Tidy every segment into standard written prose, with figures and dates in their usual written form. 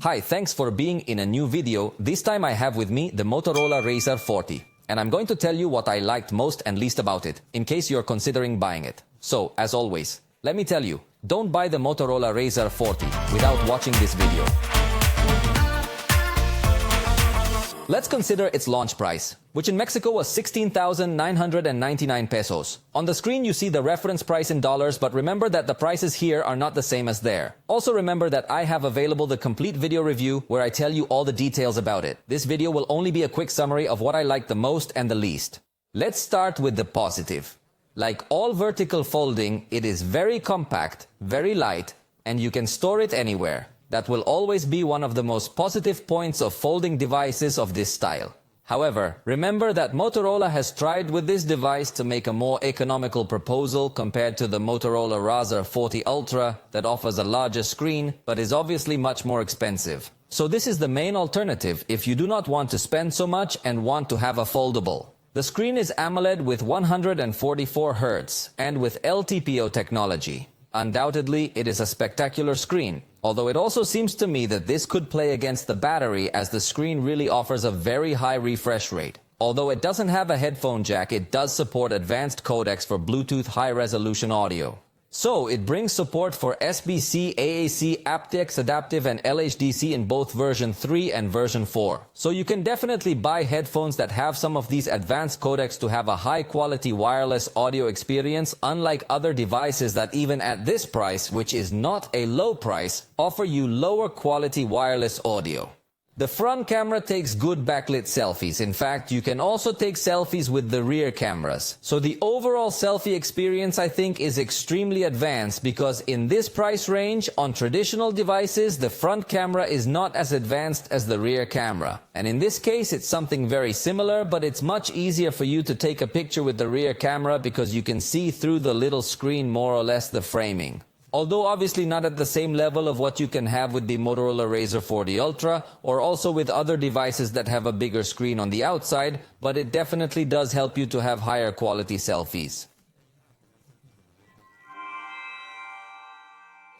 Hi, thanks for being in a new video. This time I have with me the Motorola RAZR 40. And I'm going to tell you what I liked most and least about it, in case you're considering buying it. So, as always, let me tell you, don't buy the Motorola RAZR 40 without watching this video. Let's consider its launch price, which in Mexico was 16,999 pesos. On the screen you see the reference price in dollars, but remember that the prices here are not the same as there. Also remember that I have available the complete video review where I tell you all the details about it. This video will only be a quick summary of what I like the most and the least. Let's start with the positive. Like all vertical folding, it is very compact, very light, and you can store it anywhere. That will always be one of the most positive points of folding devices of this style. However, remember that Motorola has tried with this device to make a more economical proposal compared to the Motorola RAZR 40 Ultra that offers a larger screen but is obviously much more expensive. So this is the main alternative if you do not want to spend so much and want to have a foldable. The screen is AMOLED with 144 Hz and with LTPO technology. Undoubtedly, it is a spectacular screen, although it also seems to me that this could play against the battery as the screen really offers a very high refresh rate. Although it doesn't have a headphone jack, it does support advanced codecs for Bluetooth high-resolution audio. So, it brings support for SBC, AAC, aptX, adaptive, and LHDC in both version 3 and version 4. So you can definitely buy headphones that have some of these advanced codecs to have a high-quality wireless audio experience, unlike other devices that even at this price, which is not a low price, offer you lower quality wireless audio. The front camera takes good backlit selfies. In fact, you can also take selfies with the rear cameras. So the overall selfie experience, I think, is extremely advanced because in this price range, on traditional devices, the front camera is not as advanced as the rear camera. And in this case, it's something very similar, but it's much easier for you to take a picture with the rear camera because you can see through the little screen more or less the framing. Although obviously not at the same level of what you can have with the Motorola RAZR 40 Ultra or also with other devices that have a bigger screen on the outside, but it definitely does help you to have higher quality selfies.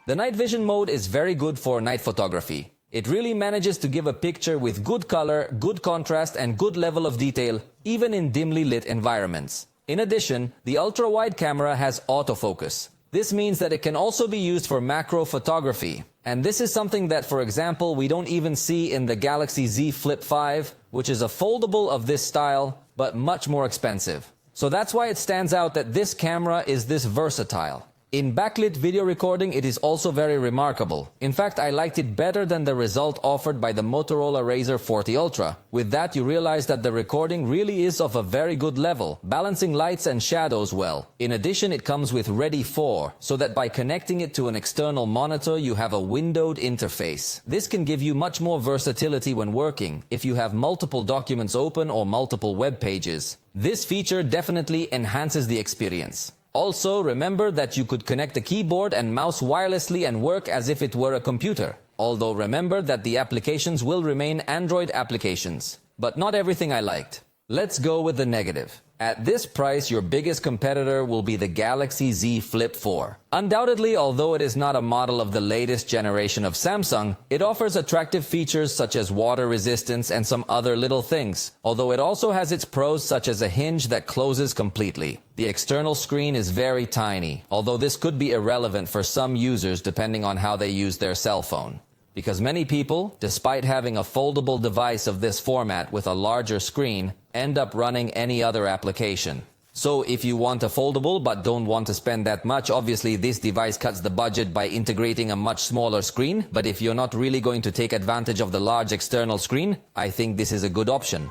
The night vision mode is very good for night photography. It really manages to give a picture with good color, good contrast, and good level of detail, even in dimly lit environments. In addition, the ultra-wide camera has autofocus. This means that it can also be used for macro photography. And this is something that, for example, we don't even see in the Galaxy Z Flip 5, which is a foldable of this style, but much more expensive. So that's why it stands out that this camera is this versatile. In backlit video recording, it is also very remarkable. In fact, I liked it better than the result offered by the Motorola RAZR 40 Ultra. With that, you realize that the recording really is of a very good level, balancing lights and shadows well. In addition, it comes with Ready For, so that by connecting it to an external monitor, you have a windowed interface. This can give you much more versatility when working, if you have multiple documents open or multiple web pages. This feature definitely enhances the experience. Also, remember that you could connect the keyboard and mouse wirelessly and work as if it were a computer. Although remember that the applications will remain Android applications. But not everything I liked. Let's go with the negative. At this price, your biggest competitor will be the Galaxy Z Flip 4. Undoubtedly, although it is not a model of the latest generation of Samsung, it offers attractive features such as water resistance and some other little things, although it also has its pros such as a hinge that closes completely. The external screen is very tiny, although this could be irrelevant for some users depending on how they use their cell phone. Because many people, despite having a foldable device of this format with a larger screen, end up running any other application. So if you want a foldable but don't want to spend that much, obviously this device cuts the budget by integrating a much smaller screen, but if you're not really going to take advantage of the large external screen, I think this is a good option.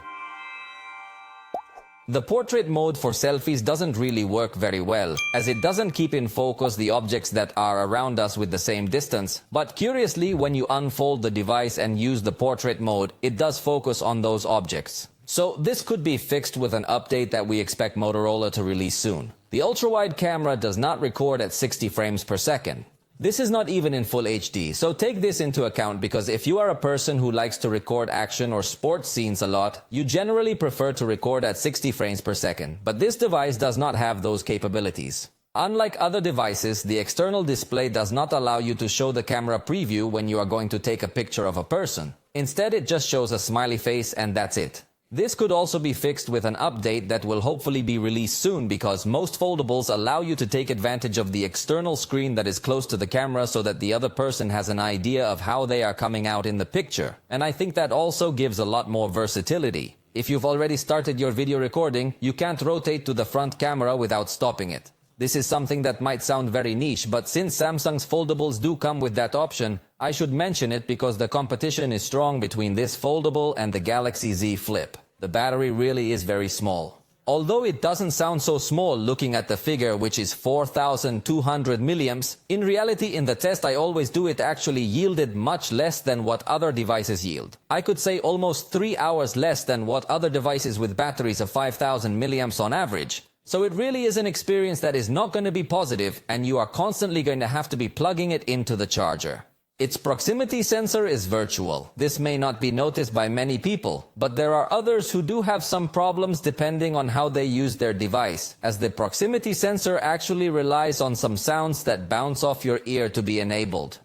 The portrait mode for selfies doesn't really work very well, as it doesn't keep in focus the objects that are around us with the same distance. But curiously, when you unfold the device and use the portrait mode, it does focus on those objects. So this could be fixed with an update that we expect Motorola to release soon. The ultra-wide camera does not record at 60 frames per second. This is not even in full HD, so take this into account because if you are a person who likes to record action or sports scenes a lot, you generally prefer to record at 60 frames per second. But this device does not have those capabilities. Unlike other devices, the external display does not allow you to show the camera preview when you are going to take a picture of a person. Instead, it just shows a smiley face and that's it. This could also be fixed with an update that will hopefully be released soon, because most foldables allow you to take advantage of the external screen that is close to the camera so that the other person has an idea of how they are coming out in the picture. And I think that also gives a lot more versatility. If you've already started your video recording, you can't rotate to the front camera without stopping it. This is something that might sound very niche, but since Samsung's foldables do come with that option, I should mention it because the competition is strong between this foldable and the Galaxy Z Flip. The battery really is very small. Although it doesn't sound so small looking at the figure, which is 4,200 milliamps, in reality in the test I always do, it actually yielded much less than what other devices yield. I could say almost 3 hours less than what other devices with batteries of 5,000 milliamps on average. So it really is an experience that is not going to be positive, and you are constantly going to have to be plugging it into the charger. Its proximity sensor is virtual. This may not be noticed by many people, but there are others who do have some problems depending on how they use their device, as the proximity sensor actually relies on some sounds that bounce off your ear to be enabled.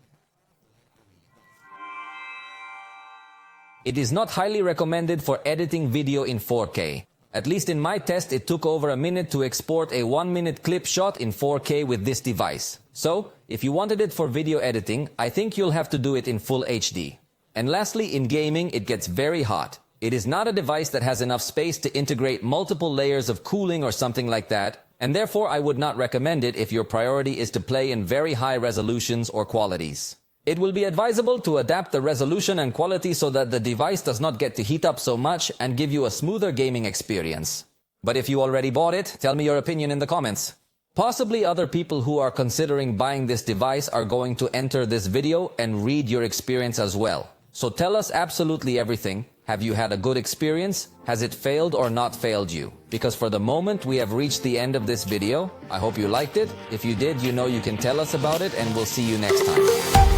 It is not highly recommended for editing video in 4K. At least in my test, it took over a minute to export a 1-minute clip shot in 4K with this device. So, if you wanted it for video editing, I think you'll have to do it in full HD. And lastly, in gaming, it gets very hot. It is not a device that has enough space to integrate multiple layers of cooling or something like that, and therefore I would not recommend it if your priority is to play in very high resolutions or qualities. It will be advisable to adapt the resolution and quality so that the device does not get to heat up so much and give you a smoother gaming experience. But if you already bought it, tell me your opinion in the comments. Possibly other people who are considering buying this device are going to enter this video and read your experience as well. So tell us absolutely everything. Have you had a good experience? Has it failed or not failed you? Because for the moment we have reached the end of this video. I hope you liked it. If you did, you know you can tell us about it, and we'll see you next time.